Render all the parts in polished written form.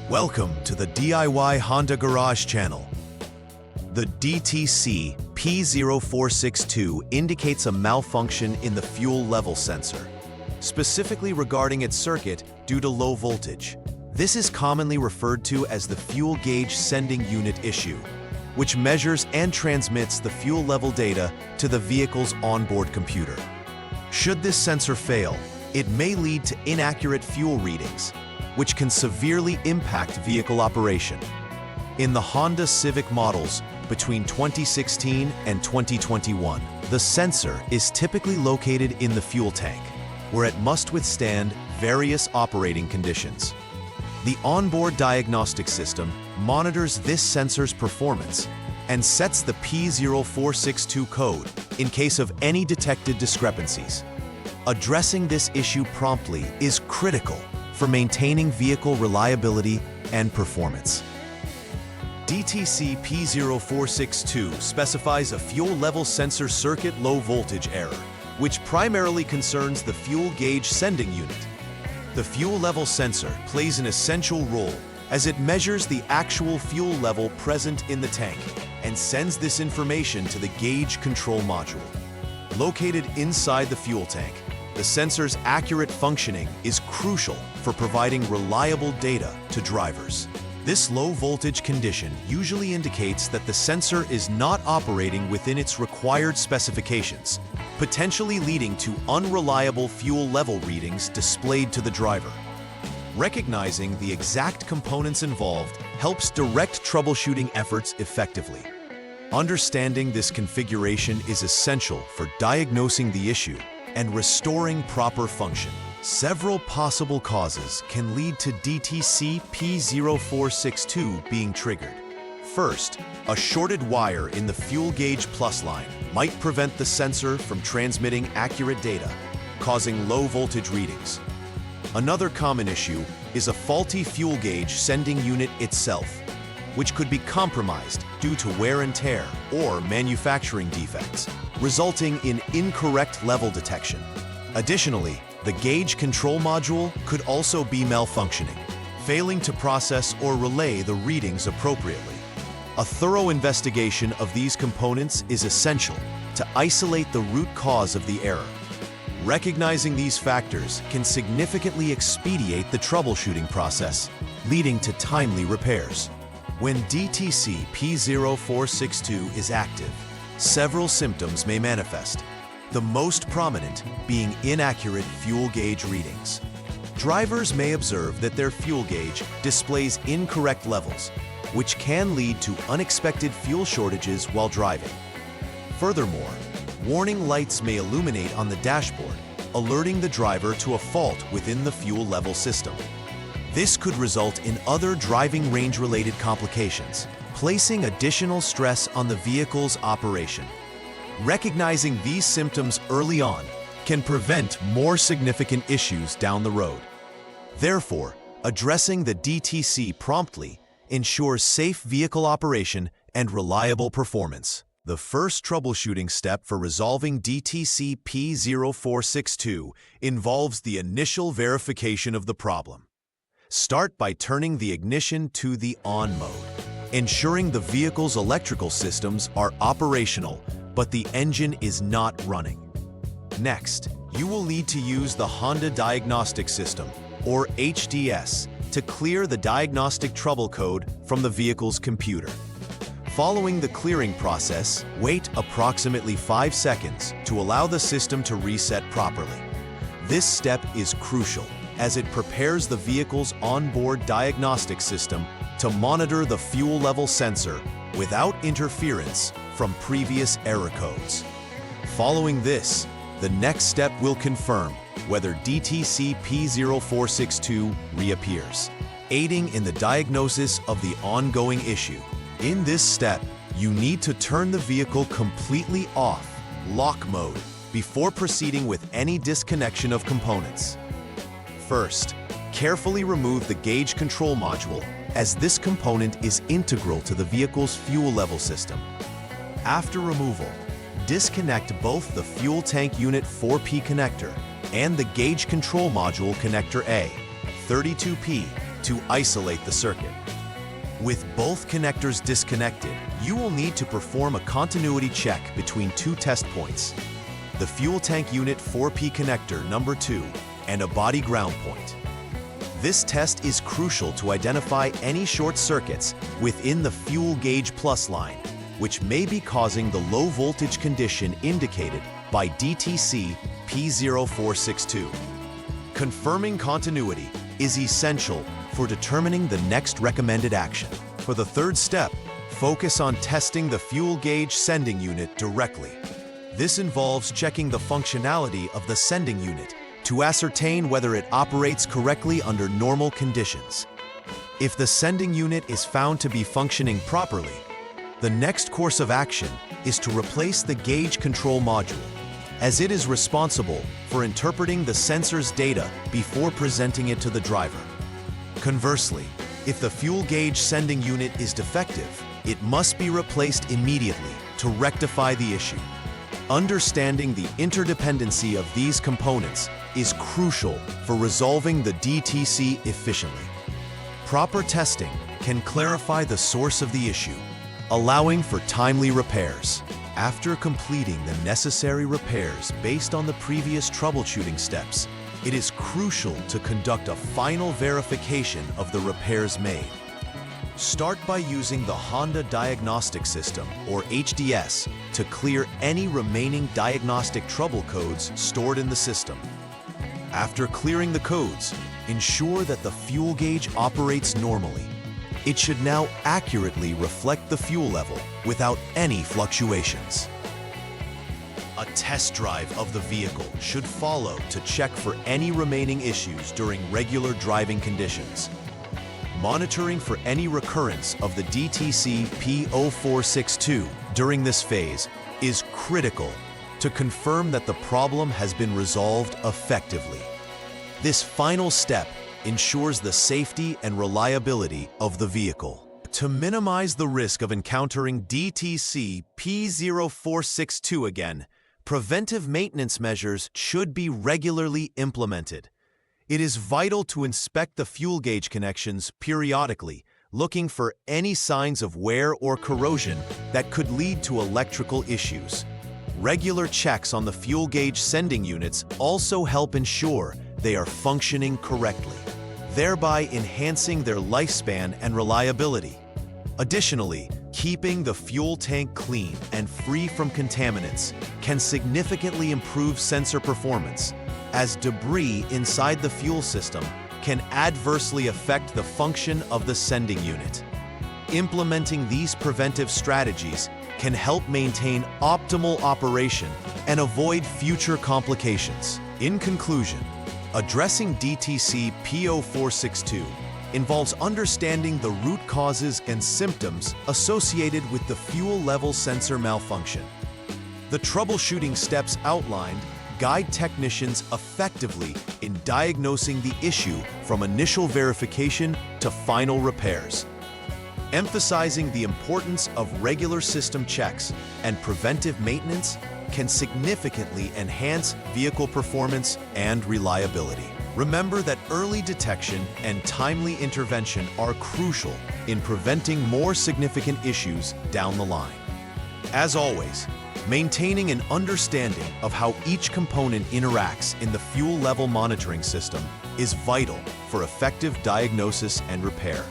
Welcome to the DIY Honda Garage channel. The DTC P0462 indicates a malfunction in the fuel level sensor, specifically regarding its circuit due to low voltage. This is commonly referred to as the fuel gauge sending unit issue, which measures and transmits the fuel level data to the vehicle's onboard computer. Should this sensor fail, it may lead to inaccurate fuel readings, which can severely impact vehicle operation. In the Honda Civic models between 2016 and 2021, the sensor is typically located in the fuel tank, where it must withstand various operating conditions. The onboard diagnostic system monitors this sensor's performance and sets the P0462 code in case of any detected discrepancies. Addressing this issue promptly is critical for maintaining vehicle reliability and performance. DTC P0462 specifies a fuel level sensor circuit low voltage error, which primarily concerns the fuel gauge sending unit. The fuel level sensor plays an essential role as it measures the actual fuel level present in the tank and sends this information to the gauge control module. Located inside the fuel tank, the sensor's accurate functioning is crucial for providing reliable data to drivers. This low voltage condition usually indicates that the sensor is not operating within its required specifications, potentially leading to unreliable fuel level readings displayed to the driver. Recognizing the exact components involved helps direct troubleshooting efforts effectively. Understanding this configuration is essential for diagnosing the issue and restoring proper function. Several possible causes can lead to DTC P0462 being triggered. First, a shorted wire in the fuel gauge plus line might prevent the sensor from transmitting accurate data, causing low voltage readings. Another common issue is a faulty fuel gauge sending unit itself, which could be compromised due to wear and tear or manufacturing defects, resulting in incorrect level detection. Additionally, the gauge control module could also be malfunctioning, failing to process or relay the readings appropriately. A thorough investigation of these components is essential to isolate the root cause of the error. Recognizing these factors can significantly expedite the troubleshooting process, leading to timely repairs. When DTC P0462 is active, several symptoms may manifest, the most prominent being inaccurate fuel gauge readings. Drivers may observe that their fuel gauge displays incorrect levels, which can lead to unexpected fuel shortages while driving. Furthermore, warning lights may illuminate on the dashboard, alerting the driver to a fault within the fuel level system. This could result in other driving range-related complications, placing additional stress on the vehicle's operation. Recognizing these symptoms early on can prevent more significant issues down the road. Therefore, addressing the DTC promptly ensures safe vehicle operation and reliable performance. The first troubleshooting step for resolving DTC P0462 involves the initial verification of the problem. Start by turning the ignition to the on mode, ensuring the vehicle's electrical systems are operational, but the engine is not running. Next, you will need to use the Honda Diagnostic System, or HDS, to clear the diagnostic trouble code from the vehicle's computer. Following the clearing process, wait approximately 5 seconds to allow the system to reset properly. This step is crucial as it prepares the vehicle's onboard diagnostic system to monitor the fuel level sensor without interference from previous error codes. Following this, the next step will confirm whether DTC P0462 reappears, aiding in the diagnosis of the ongoing issue. In this step, you need to turn the vehicle completely off, lock mode, before proceeding with any disconnection of components. First, carefully remove the gauge control module, as this component is integral to the vehicle's fuel level system. After removal, disconnect both the fuel tank unit 4P connector and the gauge control module connector A, 32P, to isolate the circuit. With both connectors disconnected, you will need to perform a continuity check between two test points: the fuel tank unit 4P connector number 2 and a body ground point. This test is crucial to identify any short circuits within the fuel gauge plus line, which may be causing the low voltage condition indicated by DTC P0462. Confirming continuity is essential for determining the next recommended action. For the third step, focus on testing the fuel gauge sending unit directly. This involves checking the functionality of the sending unit to ascertain whether it operates correctly under normal conditions. If the sending unit is found to be functioning properly, the next course of action is to replace the gauge control module, as it is responsible for interpreting the sensor's data before presenting it to the driver. Conversely, if the fuel gauge sending unit is defective, it must be replaced immediately to rectify the issue. Understanding the interdependency of these components is crucial for resolving the DTC efficiently. Proper testing can clarify the source of the issue, allowing for timely repairs. After completing the necessary repairs based on the previous troubleshooting steps, it is crucial to conduct a final verification of the repairs made. Start by using the Honda Diagnostic System, or HDS, to clear any remaining diagnostic trouble codes stored in the system. After clearing the codes, ensure that the fuel gauge operates normally. It should now accurately reflect the fuel level without any fluctuations. A test drive of the vehicle should follow to check for any remaining issues during regular driving conditions. Monitoring for any recurrence of the DTC P0462 during this phase is critical to confirm that the problem has been resolved effectively. This final step ensures the safety and reliability of the vehicle. To minimize the risk of encountering DTC P0462 again, preventive maintenance measures should be regularly implemented. It is vital to inspect the fuel gauge connections periodically, looking for any signs of wear or corrosion that could lead to electrical issues. Regular checks on the fuel gauge sending units also help ensure they are functioning correctly, thereby enhancing their lifespan and reliability. Additionally, keeping the fuel tank clean and free from contaminants can significantly improve sensor performance, as debris inside the fuel system can adversely affect the function of the sending unit. Implementing these preventive strategies can help maintain optimal operation and avoid future complications. In conclusion, addressing DTC P0462 involves understanding the root causes and symptoms associated with the fuel level sensor malfunction. The troubleshooting steps outlined guide technicians effectively in diagnosing the issue from initial verification to final repairs. Emphasizing the importance of regular system checks and preventive maintenance can significantly enhance vehicle performance and reliability. Remember that early detection and timely intervention are crucial in preventing more significant issues down the line. As always, maintaining an understanding of how each component interacts in the fuel level monitoring system is vital for effective diagnosis and repair.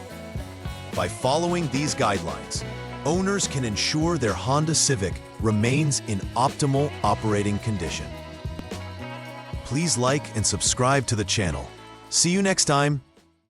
By following these guidelines, owners can ensure their Honda Civic remains in optimal operating condition. Please like and subscribe to the channel. See you next time.